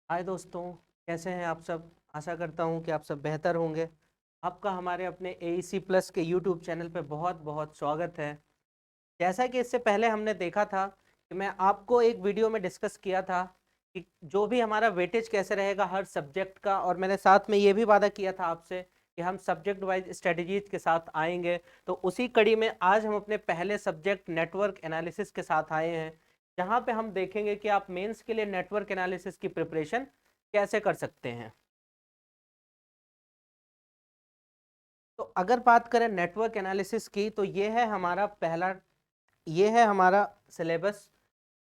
हाय दोस्तों, कैसे हैं आप सब। आशा करता हूं कि आप सब बेहतर होंगे। आपका हमारे अपने AEC प्लस के यूट्यूब चैनल पे बहुत बहुत स्वागत है। जैसा कि इससे पहले हमने देखा था कि मैं आपको एक वीडियो में डिस्कस किया था कि जो भी हमारा वेटेज कैसे रहेगा हर सब्जेक्ट का, और मैंने साथ में ये भी वादा किया था आपसे कि हम सब्जेक्ट वाइज स्ट्रेटजीज के साथ आएंगे। तो उसी कड़ी में आज हम अपने पहले सब्जेक्ट नेटवर्क एनालिसिस के साथ आए हैं, जहां पे हम देखेंगे कि आप मेंस के लिए नेटवर्क एनालिसिस की प्रिपरेशन कैसे कर सकते हैं। तो अगर बात करें नेटवर्क एनालिसिस की, तो ये है हमारा सिलेबस,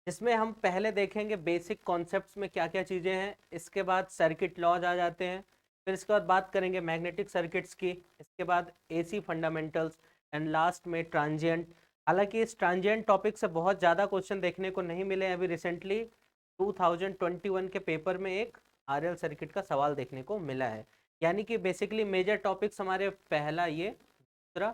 जिसमें हम पहले देखेंगे बेसिक कॉन्सेप्ट्स में क्या क्या चीज़ें हैं। इसके बाद सर्किट लॉज आ जाते हैं। फिर इसके बाद बात करेंगे मैग्नेटिक सर्किट्स की। इसके बाद AC फंडामेंटल्स एंड लास्ट में ट्रांजिएंट। हालांकि इस ट्रांजिएंट टॉपिक से बहुत ज़्यादा क्वेश्चन देखने को नहीं मिले। अभी रिसेंटली 2021 के पेपर में एक RL सर्किट का सवाल देखने को मिला है। यानी कि बेसिकली मेजर टॉपिक्स हमारे पहला, ये दूसरा,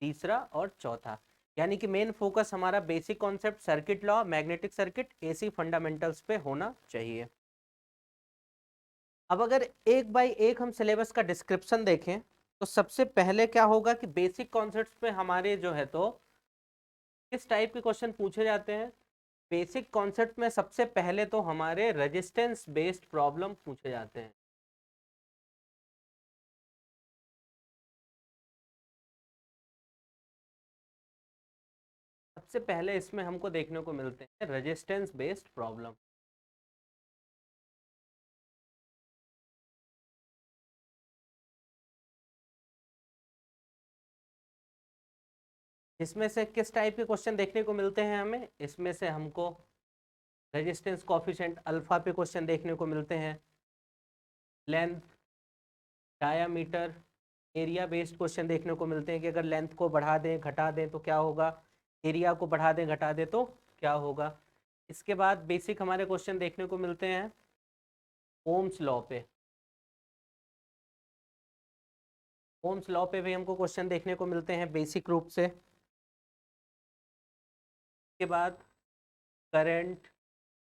तीसरा और चौथा, यानी कि मेन फोकस हमारा basic concept circuit law, magnetic circuit, AC fundamentals पे होना चाहिए। अब अगर एक बाय एक हम सिलेबस का डिस्क्रिप्शन देखें, तो सबसे पहले क्या होगा कि बेसिक कॉन्सेप्ट्स पे हमारे जो है तो किस टाइप के क्वेश्चन पूछे जाते हैं। बेसिक कॉन्सेप्ट में सबसे पहले तो हमारे रेजिस्टेंस बेस्ड प्रॉब्लम पूछे जाते हैं। सबसे पहले इसमें हमको देखने को मिलते हैं रेजिस्टेंस बेस्ड प्रॉब्लम। इसमें से किस टाइप के क्वेश्चन देखने को मिलते हैं हमें, इसमें से हमको रेजिस्टेंस कोफिशिएंट अल्फा पे क्वेश्चन देखने को मिलते हैं। Length, diameter, area based question देखने को मिलते हैं कि अगर लेंथ को बढ़ा दें घटा दें तो क्या होगा, एरिया को बढ़ा दें घटा दें तो क्या होगा। इसके बाद बेसिक हमारे क्वेश्चन देखने को मिलते हैं ओम्स लॉ पे। ओम्स लॉ पे भी हमको क्वेश्चन देखने को मिलते हैं बेसिक रूप से। के बाद करंट,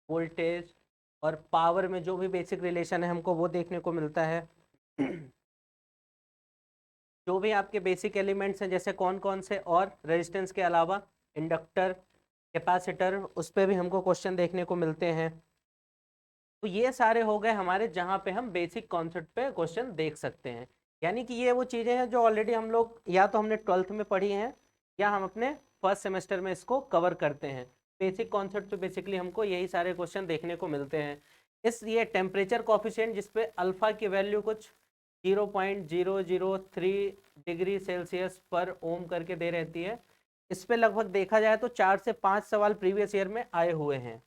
वोल्टेज और पावर में जो भी बेसिक रिलेशन है हमको वो देखने को मिलता है। जो भी आपके बेसिक एलिमेंट्स हैं, जैसे कौन कौन से, और रेजिस्टेंस के अलावा इंडक्टर, कैपेसिटर, उस पर भी हमको क्वेश्चन देखने को मिलते हैं। तो ये सारे हो गए हमारे जहाँ पे हम बेसिक कॉन्सेप्ट पे क्वेश्चन देख सकते हैं। यानी कि ये वो चीज़ें हैं जो ऑलरेडी हम लोग या तो हमने 12th में पढ़ी हैं या हम अपने फर्स्ट सेमेस्टर में इसको कवर करते हैं। बेसिक कॉन्सेप्ट पे बेसिकली हमको यही सारे क्वेश्चन देखने को मिलते हैं। इस ये टेम्परेचर कॉफिशिएंट जिसपे अल्फा की वैल्यू कुछ 0.003 डिग्री सेल्सियस पर ओम करके दे रहती है, इस पे लगभग देखा जाए तो 4 से 5 सवाल प्रीवियस ईयर में आए हुए हैं।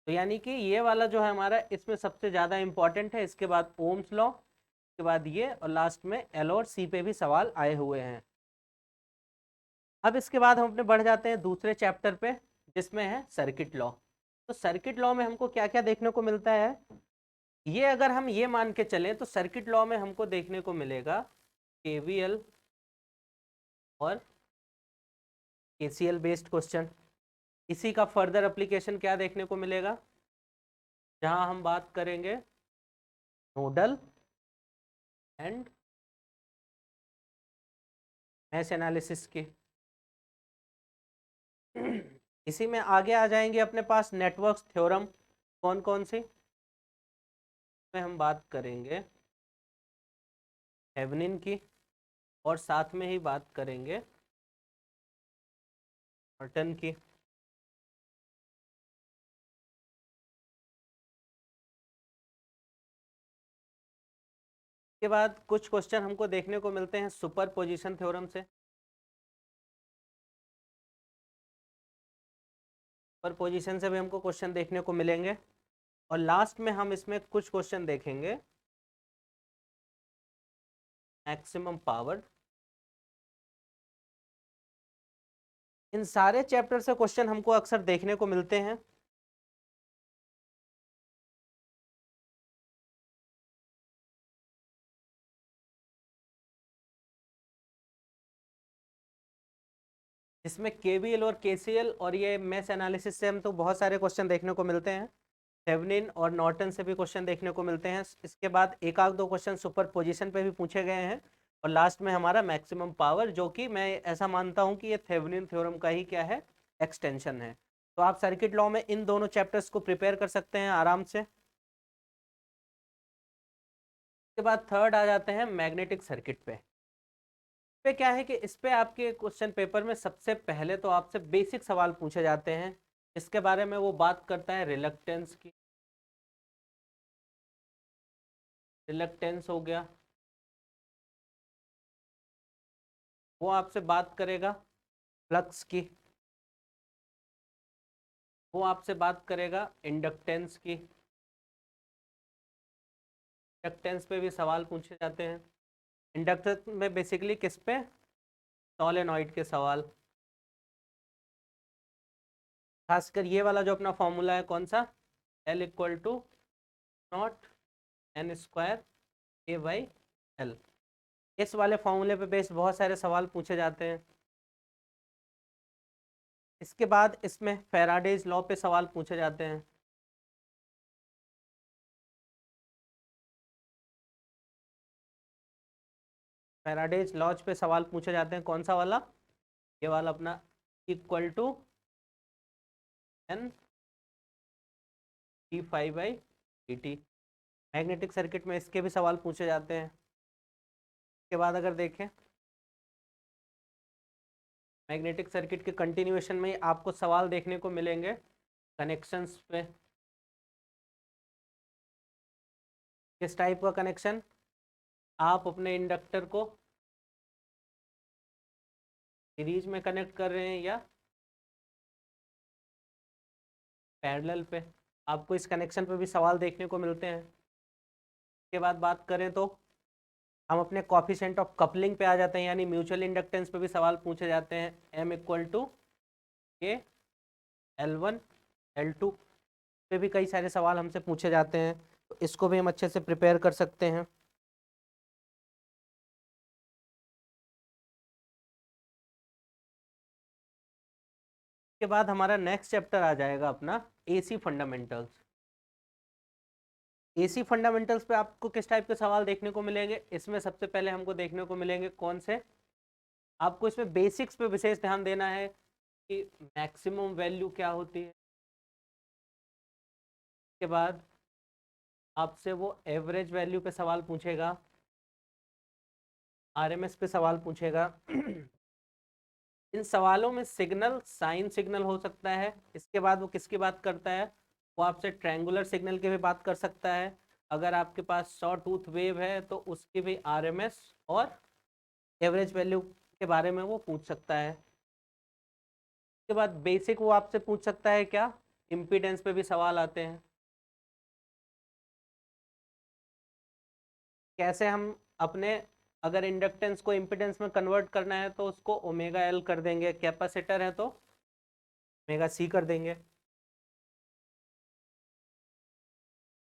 तो यानी कि ये वाला जो है हमारा इसमें सबसे ज़्यादा इंपॉर्टेंट है। इसके बाद ओम्स लॉ, के बाद ये, और लास्ट में L और C पे भी सवाल आए हुए हैं। अब इसके बाद हम अपने बढ़ जाते हैं दूसरे चैप्टर पे, जिसमें है सर्किट लॉ। तो सर्किट लॉ में हमको क्या क्या देखने को मिलता है, ये अगर हम ये मान के चलें तो सर्किट लॉ में हमको देखने को मिलेगा KVL और KCL बेस्ड क्वेश्चन। इसी का फर्दर एप्लीकेशन क्या देखने को मिलेगा, जहां हम बात करेंगे नोडल एंड मैश एनालिसिस की। इसी में आगे आ जाएंगे अपने पास नेटवर्क्स थ्योरम, कौन कौन सी, में हम बात करेंगे थेवेनिन की, और साथ में ही बात करेंगे नॉर्टन की। के बाद कुछ क्वेश्चन हमको देखने को मिलते हैं सुपर पोजिशन थ्योरम से। सुपर पोजिशन से भी हमको क्वेश्चन देखने को मिलेंगे, और लास्ट में हम इसमें कुछ क्वेश्चन देखेंगे मैक्सिमम पावर। इन सारे चैप्टर से क्वेश्चन हमको अक्सर देखने को मिलते हैं। इसमें KVL और KCL और ये मैश एनालिसिस से हम तो बहुत सारे क्वेश्चन देखने को मिलते हैं। थेवेनिन और नॉर्टन से भी क्वेश्चन देखने को मिलते हैं। इसके बाद एक आध दो क्वेश्चन सुपरपोजिशन पे भी पूछे गए हैं, और लास्ट में हमारा मैक्सिमम पावर, जो कि मैं ऐसा मानता हूं कि ये थेवेनिन थ्योरम का ही क्या है, एक्सटेंशन है। तो आप सर्किट लॉ में इन दोनों चैप्टर्स को प्रिपेयर कर सकते हैं आराम से। इसके बाद थर्ड आ जाते हैं मैग्नेटिक सर्किट पे क्या है कि इस पे आपके क्वेश्चन पेपर में सबसे पहले तो आपसे बेसिक सवाल पूछे जाते हैं। इसके बारे में वो बात करता है रिलक्टेंस की, रिलक्टेंस हो गया। वो आपसे बात करेगा फ्लक्स की, वो आपसे बात करेगा इंडक्टेंस की, इंडक्टेंस पे भी सवाल पूछे जाते हैं। इंडक्टेंस में बेसिकली किस पे, सोलेनॉइड के सवाल। खासकर ये वाला जो अपना फॉर्मूला है कौन सा, L equal to not N square A by L, इस वाले फॉर्मूले पे बेस्ड बहुत सारे सवाल पूछे जाते हैं। इसके बाद इसमें फैराडेज लॉ पे सवाल पूछे जाते हैं। फैराडेज लॉज पे सवाल पूछे जाते हैं, कौन सा वाला, ये वाला अपना, equal to N D five by D T. Magnetic circuit में इसके भी सवाल पूछे जाते हैं। इसके बाद अगर देखें मैग्नेटिक सर्किट के कंटिन्यूएशन में आपको सवाल देखने को मिलेंगे कनेक्शंस पे। किस टाइप का कनेक्शन, आप अपने इंडक्टर को सीरीज में कनेक्ट कर रहे हैं या पैरेलल पे, आपको इस कनेक्शन पे भी सवाल देखने को मिलते हैं। इसके बाद बात करें तो हम अपने कॉफिशेंट ऑफ कपलिंग पे आ जाते हैं, यानी म्यूचुअल इंडक्टेंस पे भी सवाल पूछे जाते हैं। एम इक्वल टू के L1 L2 पे भी कई सारे सवाल हमसे पूछे जाते हैं, तो इसको भी हम अच्छे से प्रिपेयर कर सकते हैं। के बाद हमारा नेक्स्ट चैप्टर आ जाएगा अपना एसी फंडामेंटल्स। एसी फंडामेंटल्स पे आपको किस टाइप के सवाल देखने को मिलेंगे, इसमें सबसे पहले हमको देखने को मिलेंगे कौन से, आपको इसमें बेसिक्स पे विशेष ध्यान देना है कि मैक्सिमम वैल्यू क्या होती है। के बाद आपसे वो एवरेज वैल्यू पे सवाल पूछेगा, आरएमएस पे सवाल पूछेगा। इन सवालों में सिग्नल साइन सिग्नल हो सकता है। इसके बाद वो किसकी बात करता है, वो आपसे ट्रायंगुलर सिग्नल की भी बात कर सकता है। अगर आपके पास सॉ टूथ वेव है तो उसकी भी आरएमएस और एवरेज वैल्यू के बारे में वो पूछ सकता है। उसके बाद बेसिक वो आपसे पूछ सकता है क्या, इम्पीडेंस पे भी सवाल आते हैं, कैसे हम अपने, अगर इंडक्टेंस को इम्पीडेंस में कन्वर्ट करना है तो उसको ओमेगा एल कर देंगे, कैपेसिटर है तो ओमेगा सी कर देंगे।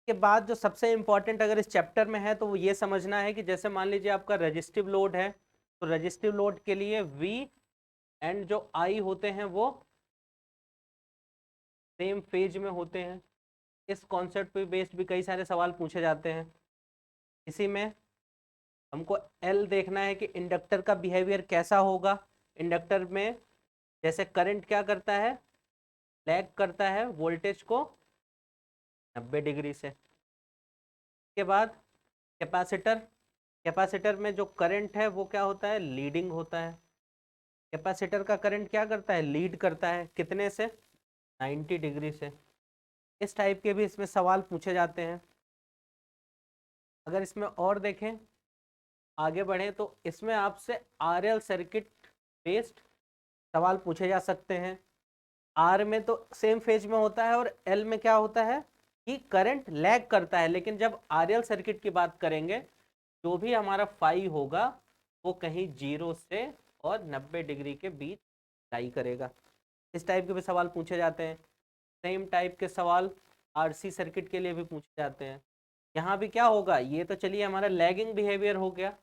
के बाद जो सबसे इम्पॉर्टेंट अगर इस चैप्टर में है तो वो ये समझना है कि जैसे मान लीजिए आपका रजिस्टिव लोड है, तो रजिस्टिव लोड के लिए V एंड जो I होते हैं वो सेम फेज में होते हैं। इस कॉन्सेप्ट पे बेस्ड भी कई सारे सवाल पूछे जाते हैं। इसी में हमको L देखना है कि इंडक्टर का बिहेवियर कैसा होगा। इंडक्टर में जैसे करंट क्या करता है, लैग करता है वोल्टेज को 90 डिग्री से। के बाद कैपेसिटर, कैपेसिटर में जो करंट है वो क्या होता है, लीडिंग होता है। कैपेसिटर का करंट क्या करता है, लीड करता है, कितने से, 90 डिग्री से। इस टाइप के भी इसमें सवाल पूछे जाते हैं। अगर इसमें और देखें आगे बढ़े तो इसमें आपसे RL सर्किट बेस्ड सवाल पूछे जा सकते हैं। R में तो सेम फेज में होता है और L में क्या होता है कि करंट लैग करता है, लेकिन जब RL सर्किट की बात करेंगे जो भी हमारा फाई होगा वो कहीं 0 से और 90 डिग्री के बीच लाई करेगा। इस टाइप के भी सवाल पूछे जाते हैं। सेम टाइप के सवाल RC सर्किट के लिए भी पूछे जाते हैं। यहाँ भी क्या होगा, ये तो चलिए हमारा लैगिंग बिहेवियर हो गया।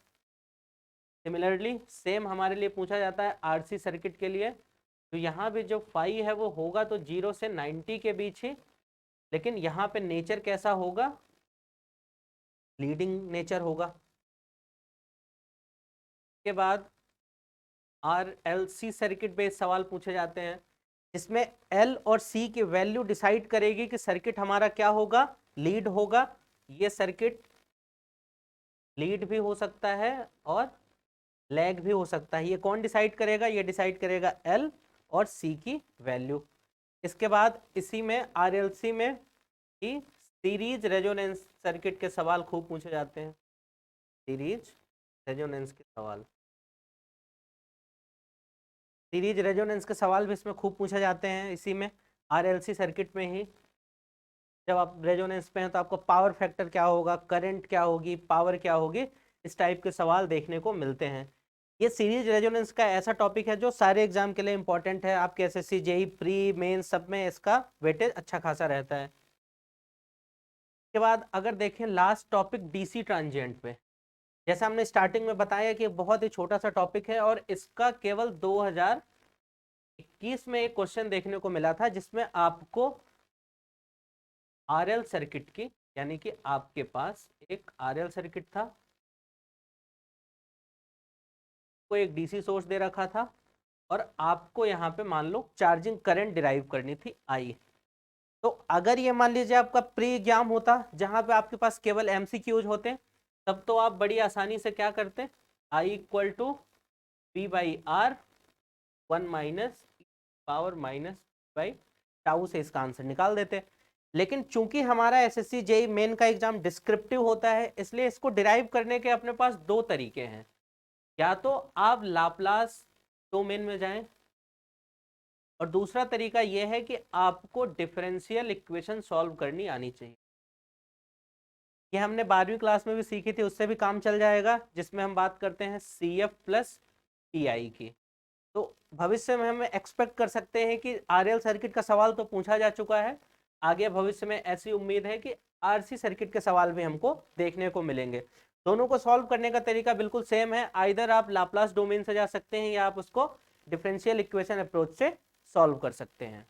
सिमिलरली सेम हमारे लिए पूछा जाता है RC सर्किट के लिए, तो यहाँ भी जो फाई है वो होगा तो 0 से 90 के बीच ही लेकिन यहाँ पे नेचर कैसा होगा, लीडिंग नेचर होगा। के बाद RLC सर्किट बेस्ड सवाल पूछे जाते हैं, इसमें L और C की वैल्यू डिसाइड करेगी कि सर्किट हमारा क्या होगा, लीड होगा। ये सर्किट लीड भी हो सकता है और लैग भी हो सकता है। ये कौन डिसाइड करेगा, ये डिसाइड करेगा L और C की वैल्यू। इसके बाद इसी में RLC में ही सीरीज रेजोनेंस सर्किट के सवाल खूब पूछे जाते हैं, सीरीज रेजोनेंस के सवाल, सीरीज रेजोनेंस के सवाल भी इसमें खूब पूछे जाते हैं। इसी में RLC सर्किट में ही जब आप रेजोनेंस पे हैं तो आपको पावर फैक्टर क्या होगा, करंट क्या होगी, पावर क्या होगी, इस टाइप के सवाल देखने को मिलते हैं। ये सीरीज रेजोनेंस का ऐसा टॉपिक है जो सारे एग्जाम के लिए इंपॉर्टेंट है। आपके SSC JEE प्री मेन सब में इसका वेटेज अच्छा खासा रहता है। के बाद अगर देखें लास्ट टॉपिक DC ट्रांजिएंट पे, जैसा हमने स्टार्टिंग में बताया कि बहुत ही छोटा सा टॉपिक है और इसका केवल 2021 में एक क्वेश्चन देखने को मिला था जिसमें आपको RL सर्किट की, यानी कि आपके पास एक RL सर्किट था, को एक DC सोर्स दे रखा था और आपको यहाँ पे मान लो चार्जिंग करंट डिराइव करनी थी I। तो अगर ये मान लीजिए आपका प्री एग्जाम होता जहां पे आपके पास केवल MCQs होते, तब तो आप बड़ी आसानी से क्या करते, I equal to P/R 1 minus power minus by tau से इसका आंसर निकाल देते। लेकिन चूंकि हमारा SSC JEE मेन का एग्जाम डिस्क्रिप्टिव होता है, इसलिए इसको डिराइव करने के अपने पास दो तरीके हैं। या तो आप लाप्लास डोमेन में जाएं और दूसरा तरीका यह है कि आपको डिफरेंशियल इक्वेशन सॉल्व करनी आनी चाहिए। ये हमने 12वीं क्लास में भी सीखी थी, उससे भी काम चल जाएगा, जिसमें हम बात करते हैं CF प्लस PI की। तो भविष्य में हम एक्सपेक्ट कर सकते हैं कि RL सर्किट का सवाल तो पूछा जा चुका है, आगे भविष्य में ऐसी उम्मीद है कि RC सर्किट के सवाल भी हमको देखने को मिलेंगे। दोनों को सॉल्व करने का तरीका बिल्कुल सेम है, आइदर आप लाप्लास डोमेन से जा सकते हैं या आप उसको डिफरेंशियल इक्वेशन अप्रोच से सॉल्व कर सकते हैं।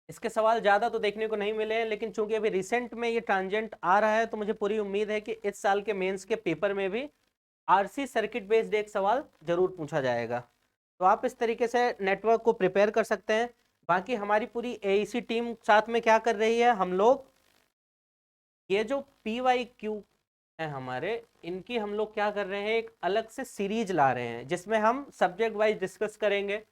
इसके सवाल ज़्यादा तो देखने को नहीं मिले हैं, लेकिन चूंकि अभी रिसेंट में ये ट्रांजेंट आ रहा है तो मुझे पूरी उम्मीद है कि इस साल के मेंस के पेपर में भी RC सर्किट बेस्ड एक सवाल जरूर पूछा जाएगा। तो आप इस तरीके से नेटवर्क को प्रिपेयर कर सकते हैं। बाकी हमारी पूरी AEC टीम साथ में क्या कर रही है, हम लोग ये जो PYQ है हमारे, इनकी हम लोग क्या कर रहे हैं, एक अलग से सीरीज ला रहे हैं जिसमें हम सब्जेक्ट वाइज डिस्कस करेंगे।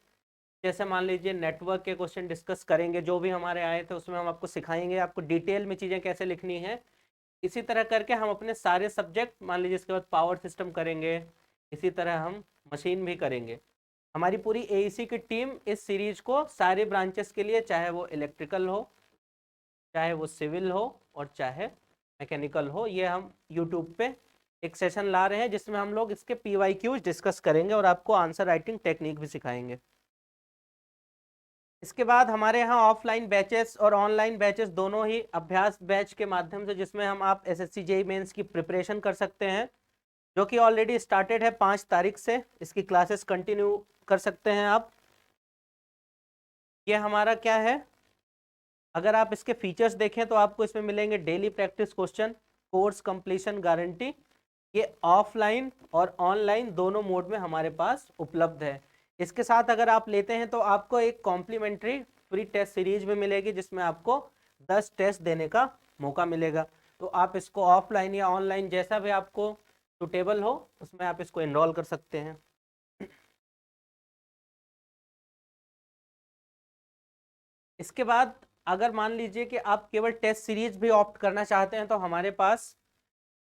जैसे मान लीजिए नेटवर्क के क्वेश्चन डिस्कस करेंगे, जो भी हमारे आए थे उसमें हम आपको सिखाएंगे आपको डिटेल में चीज़ें कैसे लिखनी है। इसी तरह करके हम अपने सारे सब्जेक्ट, मान लीजिए इसके बाद पावर सिस्टम करेंगे, इसी तरह हम मशीन भी करेंगे। हमारी पूरी AEC की टीम इस सीरीज को सारे ब्रांचेस के लिए, चाहे वो इलेक्ट्रिकल हो, चाहे वो सिविल हो और चाहे मैकेनिकल हो, ये हम यूट्यूब पे एक सेशन ला रहे हैं जिसमें हम लोग इसके PYQs डिस्कस करेंगे और आपको आंसर राइटिंग टेक्निक भी सिखाएंगे। इसके बाद हमारे यहाँ ऑफलाइन बैचेस और ऑनलाइन बैचेस दोनों ही अभ्यास बैच के माध्यम से, जिसमें हम आप SSC JEE मेंस की प्रिपरेशन कर सकते हैं, जो कि ऑलरेडी स्टार्टेड है 5 तारीख से। इसकी क्लासेस कंटिन्यू कर सकते हैं आप। ये हमारा क्या है, अगर आप इसके फीचर्स देखें तो आपको इसमें मिलेंगे daily practice question, course completion guarantee. ये ऑफलाइन और ऑनलाइन दोनों मोड में हमारे पास उपलब्ध है। इसके साथ अगर आप लेते हैं तो आपको एक कॉम्प्लीमेंट्री फ्री टेस्ट सीरीज भी मिलेगी जिसमें आपको 10 टेस्ट देने का मौका मिलेगा। तो आप इसको ऑफलाइन या ऑनलाइन जैसा भी आपको सुटेबल हो उसमें आप इसको एनरोल कर सकते हैं। इसके बाद अगर मान लीजिए कि आप केवल टेस्ट सीरीज भी ऑप्ट करना चाहते हैं तो हमारे पास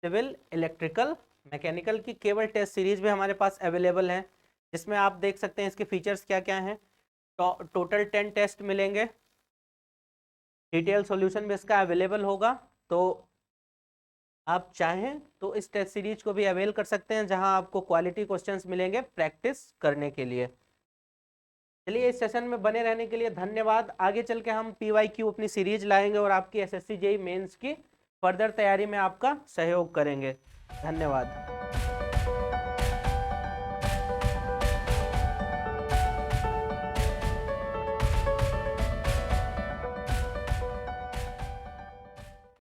सिविल, इलेक्ट्रिकल, मैकेनिकल की केवल टेस्ट सीरीज भी हमारे पास अवेलेबल है, जिसमें आप देख सकते हैं इसके फीचर्स क्या क्या हैं। टोटल 10 टेस्ट मिलेंगे, डिटेल सॉल्यूशन भी इसका अवेलेबल होगा। तो आप चाहें तो इस टेस्ट सीरीज को भी अवेल कर सकते हैं, जहां आपको क्वालिटी क्वेश्चंस मिलेंगे प्रैक्टिस करने के लिए। चलिए, इस सेशन में बने रहने के लिए धन्यवाद। आगे चल के हम PYQ अपनी सीरीज लाएंगे और आपकी SSC JEE मेंस की फर्दर तैयारी में आपका सहयोग करेंगे। धन्यवाद।